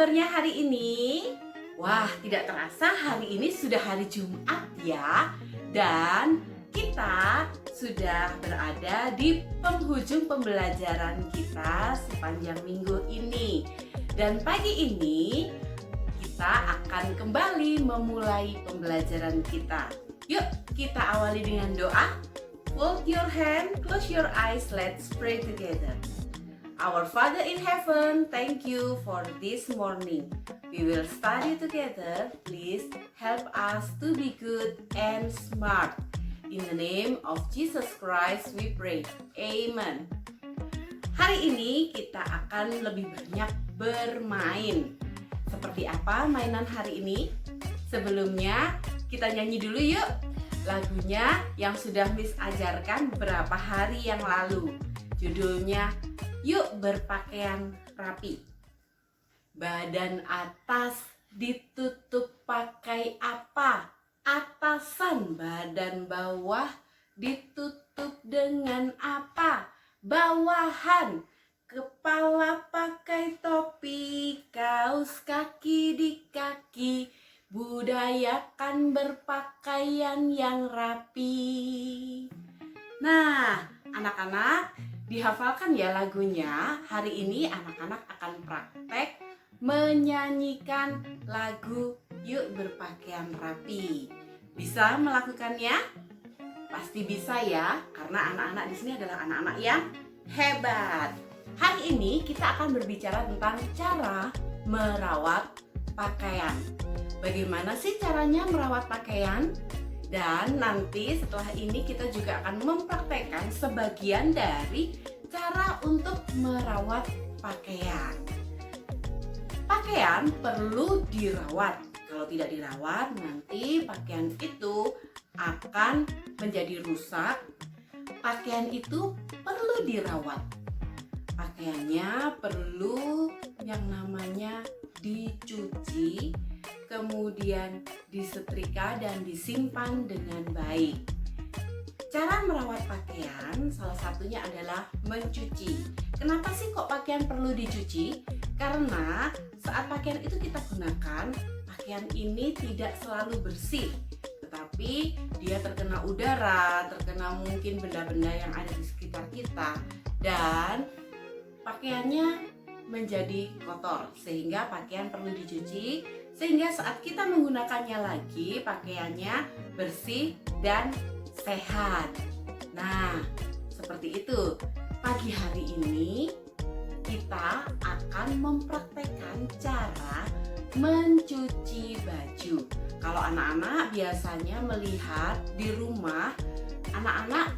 kabarnya hari ini? Wah, tidak terasa hari ini sudah hari Jumat ya. Dan kita sudah berada di penghujung pembelajaran kita sepanjang minggu ini. Dan pagi ini kita akan kembali memulai pembelajaran kita. Yuk, kita awali dengan doa. Fold your hand, close your eyes, let's pray together. Our Father in heaven, thank you for this morning. We will study together. Please help us to be good and smart. In the name of Jesus Christ we pray. Amen. Hari ini kita akan lebih banyak bermain. Seperti apa mainan hari ini? Sebelumnya kita nyanyi dulu yuk lagunya yang sudah Miss ajarkan beberapa hari yang lalu. Judulnya Yuk Berpakaian Rapi. Badan atas ditutup pakai apa? Atasan. Badan bawah ditutup dengan apa? Bawahan. Kepala pakai topi, kaos kaki di kaki. Budayakan berpakaian yang rapi. Nah, anak-anak, dihafalkan ya lagunya. Hari ini anak-anak akan praktek menyanyikan lagu Yuk Berpakaian Rapi. Bisa melakukannya? Pasti bisa ya, karena anak-anak di sini adalah anak-anak yang hebat. Hari ini kita akan berbicara tentang cara merawat pakaian. Bagaimana sih caranya merawat pakaian? Dan nanti setelah ini kita juga akan mempraktekkan sebagian dari cara untuk merawat pakaian. Pakaian perlu dirawat. Kalau tidak dirawat, nanti pakaian itu akan menjadi rusak. Pakaian itu perlu dirawat. Pakaiannya perlu yang namanya dicuci, kemudian disetrika dan disimpan dengan baik. Cara merawat pakaian salah satunya adalah mencuci. Kenapa sih kok pakaian perlu dicuci? Karena saat pakaian itu kita gunakan, pakaian ini tidak selalu bersih, tetapi dia terkena udara, terkena mungkin benda-benda yang ada di sekitar kita, dan pakaiannya menjadi kotor, sehingga pakaian perlu dicuci, sehingga saat kita menggunakannya lagi pakaiannya bersih dan sehat. Nah, seperti itu. Pagi hari ini kita akan mempraktekkan cara mencuci baju. Kalau anak-anak biasanya melihat di rumah, anak-anak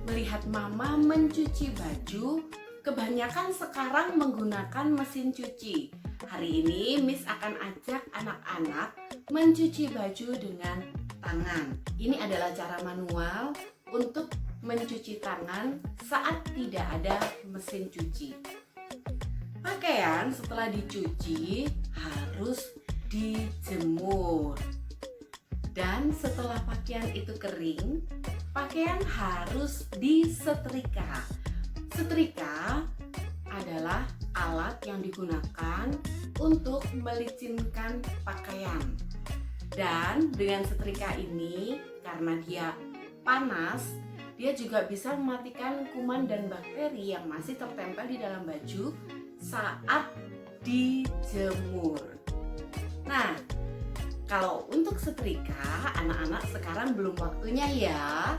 melihat mama mencuci baju, kebanyakan sekarang menggunakan mesin cuci. Hari ini Miss akan ajak anak-anak mencuci baju dengan tangan. Ini adalah cara manual untuk mencuci tangan saat tidak ada mesin cuci. Pakaian setelah dicuci harus dijemur. Dan setelah pakaian itu kering, pakaian harus disetrika. Setrika adalah alat yang digunakan untuk melicinkan pakaian. Dan dengan setrika ini, karena dia panas, dia juga bisa mematikan kuman dan bakteri yang masih tertempel di dalam baju saat dijemur. Nah, kalau untuk setrika, anak-anak sekarang belum waktunya ya.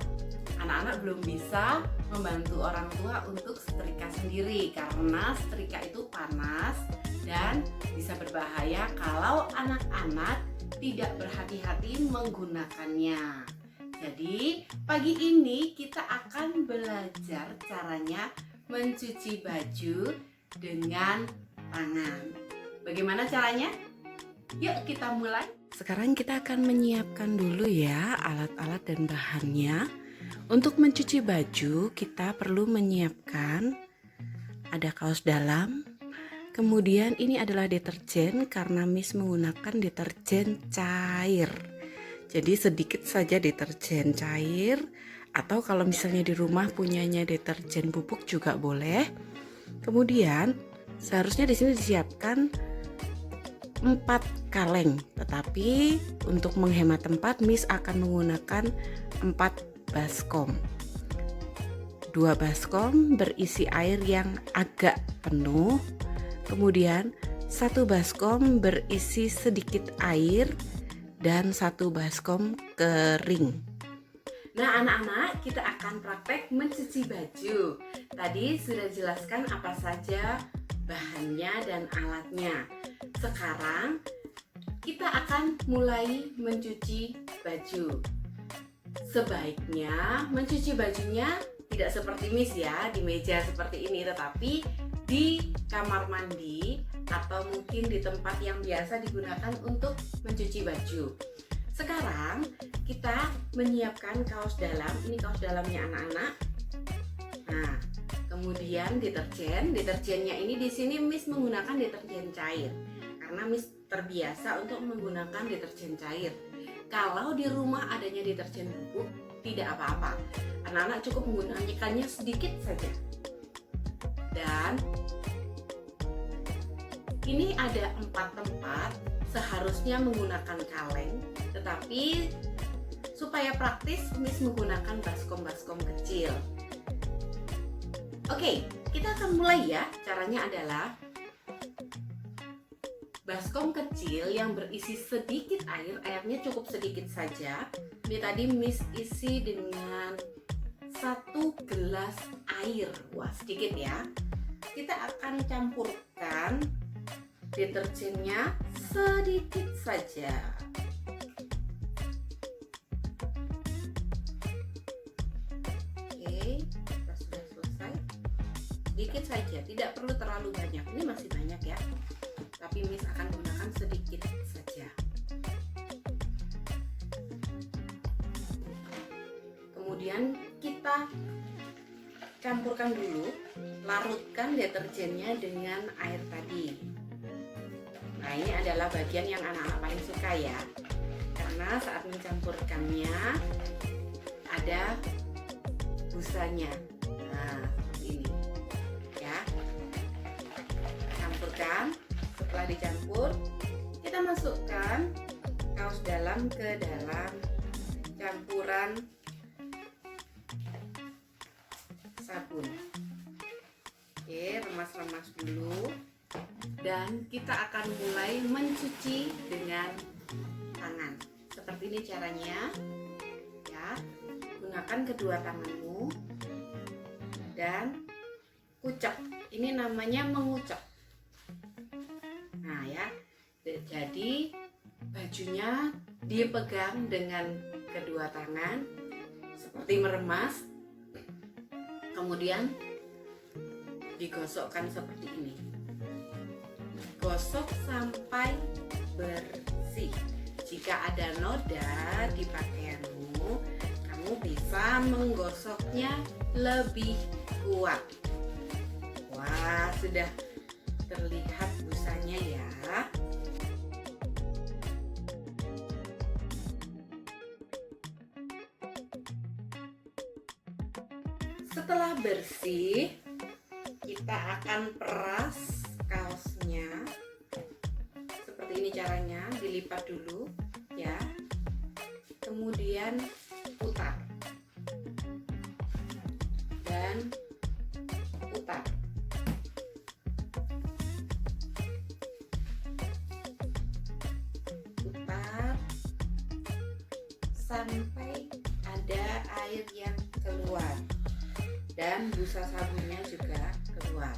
Anak-anak belum bisa membantu orang tua untuk setrika sendiri karena setrika itu panas dan bisa berbahaya kalau anak-anak tidak berhati-hati menggunakannya. Jadi pagi ini kita akan belajar caranya mencuci baju dengan tangan. Bagaimana caranya? Yuk kita mulai. Sekarang kita akan menyiapkan dulu ya alat-alat dan bahannya. Untuk mencuci baju kita perlu menyiapkan ada kaos dalam, kemudian ini adalah deterjen karena Miss menggunakan deterjen cair. Jadi sedikit saja deterjen cair, atau kalau misalnya di rumah punyanya deterjen bubuk juga boleh. Kemudian seharusnya di sini disiapkan 4 kaleng, tetapi untuk menghemat tempat Miss akan menggunakan 4 baskom. 2 baskom berisi air yang agak penuh, kemudian 1 baskom berisi sedikit air dan 1 baskom kering. Nah anak-anak, kita akan praktek mencuci baju. Tadi sudah jelaskan apa saja bahannya dan alatnya. Sekarang kita akan mulai mencuci baju. Sebaiknya mencuci bajunya tidak seperti Miss ya, di meja seperti ini, tetapi di kamar mandi atau mungkin di tempat yang biasa digunakan untuk mencuci baju. Sekarang kita menyiapkan kaos dalam. Ini kaos dalamnya anak-anak. Nah, kemudian deterjennya ini di sini Miss menggunakan deterjen cair karena Miss terbiasa untuk menggunakan deterjen cair. Kalau di rumah adanya deterjen bubuk, tidak apa-apa. Anak-anak cukup menggunakannya sedikit saja. Dan ini ada 4 tempat, seharusnya menggunakan kaleng, tetapi supaya praktis Miss menggunakan baskom-baskom kecil. Oke, kita akan mulai ya. Caranya adalah baskom kecil yang berisi sedikit air, airnya cukup sedikit saja. Ini tadi Miss isi dengan 1 gelas air. Wah, sedikit ya. Kita akan campurkan deterjennya sedikit saja. Oke, kita sudah selesai. Sedikit saja, tidak perlu terlalu banyak. Ini masih banyak ya, tapi Miss akan gunakan sedikit saja. Kemudian kita campurkan dulu, larutkan deterjennya dengan air tadi. Nah, ini adalah bagian yang anak-anak paling suka ya, karena saat mencampurkannya ada busanya. Nah, seperti ini ya. Campurkan. Setelah dicampur, kita masukkan kaos dalam ke dalam campuran sabun. Oke, remas-remas dulu. Dan kita akan mulai mencuci dengan tangan. Seperti ini caranya ya. Gunakan kedua tanganmu dan kucek. Ini namanya mengucek. Nah ya, jadi bajunya dipegang dengan kedua tangan seperti meremas, kemudian digosokkan seperti ini. Gosok sampai bersih. Jika ada noda di pakaianmu, kamu bisa menggosoknya lebih kuat. Wah, sudah terlihat busanya ya. Setelah bersih, kita akan peras kaosnya. Seperti ini caranya, dilipat dulu ya. Kemudian putar. Dan putar. Putar sampai ada air yang keluar. Dan busa sabunnya juga keluar.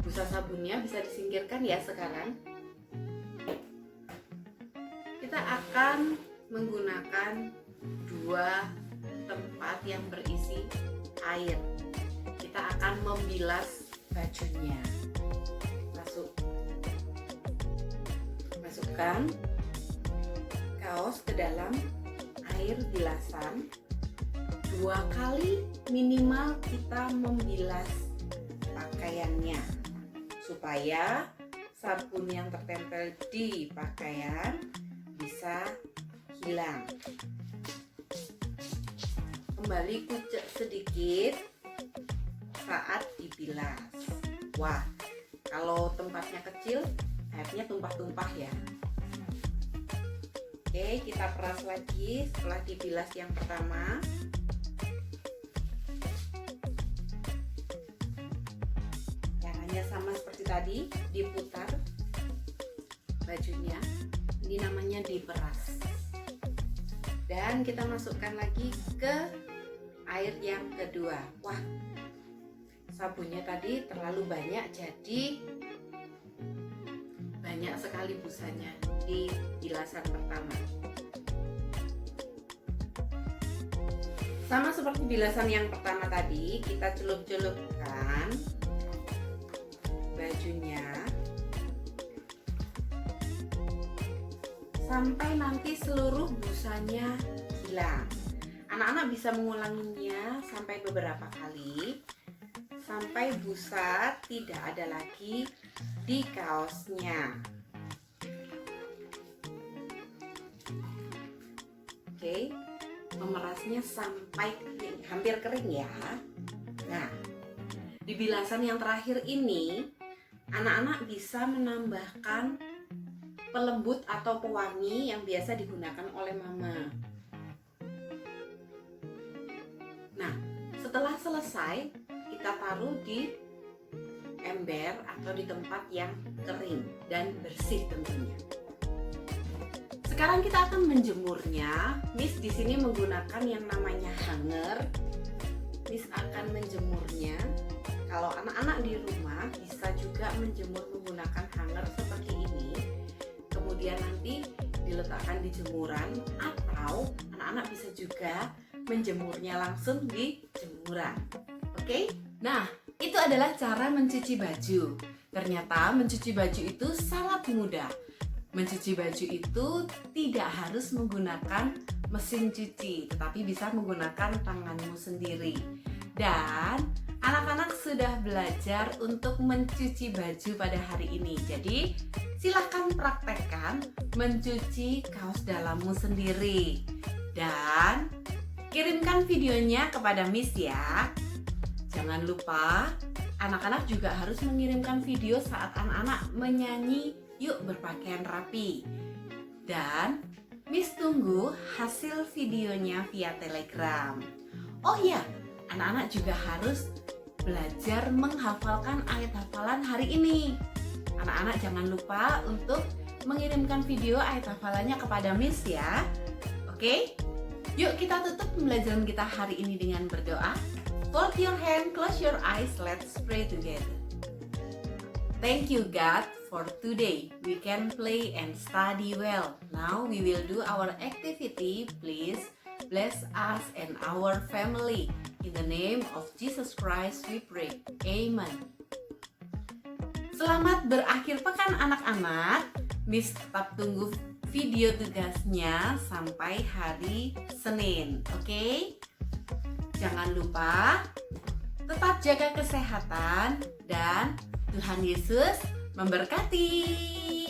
Busa sabunnya bisa disingkirkan ya sekarang. Kita akan menggunakan 2 tempat yang berisi air. Kita akan membilas bajunya. Masukkan kaos ke dalam air bilasan. 2 kali minimal kita membilas pakaiannya supaya sabun yang tertempel di pakaian bisa hilang. Kembali kucek sedikit saat dibilas. Wah, kalau tempatnya kecil airnya tumpah-tumpah ya. Oke, kita peras lagi setelah dibilas yang pertama. Caranya sama seperti tadi, diputar bajunya. Ini namanya diperas. Dan kita masukkan lagi ke air yang kedua. Wah, sabunnya tadi terlalu banyak, jadi banyak sekali busanya di bilasan pertama. Sama seperti bilasan yang pertama tadi, kita celup-celupkan bajunya sampai nanti seluruh busanya hilang. Anak-anak bisa mengulanginya sampai beberapa kali sampai busa tidak ada lagi di kaosnya. Oke, memerasnya sampai kering, hampir kering ya. Nah, di bilasan yang terakhir ini anak-anak bisa menambahkan pelembut atau pewangi yang biasa digunakan oleh mama. Nah, setelah selesai kita taruh di ember atau di tempat yang kering dan bersih tentunya. Sekarang kita akan menjemurnya. Miss di sini menggunakan yang namanya hanger. Miss akan menjemurnya. Kalau anak-anak di rumah bisa juga menjemur menggunakan hanger seperti ini. Kemudian nanti diletakkan di jemuran, atau anak-anak bisa juga menjemurnya langsung di jemuran. Oke? Nah, itu adalah cara mencuci baju. Ternyata mencuci baju itu sangat mudah. Mencuci baju itu tidak harus menggunakan mesin cuci, tetapi bisa menggunakan tanganmu sendiri. Dan anak-anak sudah belajar untuk mencuci baju pada hari ini. Jadi, silahkan praktekkan mencuci kaos dalammu sendiri. Dan kirimkan videonya kepada Miss ya. Jangan lupa, anak-anak juga harus mengirimkan video saat anak-anak menyanyi Yuk Berpakaian Rapi. Dan Miss tunggu hasil videonya via Telegram. Oh iya, anak-anak juga harus belajar menghafalkan ayat hafalan hari ini. Anak-anak jangan lupa untuk mengirimkan video ayat hafalannya kepada Miss ya. Oke? Yuk kita tutup pembelajaran kita hari ini dengan berdoa. Fold your hand, close your eyes, let's pray together. Thank you God for today. We can play and study well. Now we will do our activity. Please bless us and our family. In the name of Jesus Christ we pray. Amen. Selamat berakhir pekan anak-anak. Miss tetap tunggu video tugasnya sampai hari Senin. Oke? Jangan lupa tetap jaga kesehatan dan Tuhan Yesus memberkati.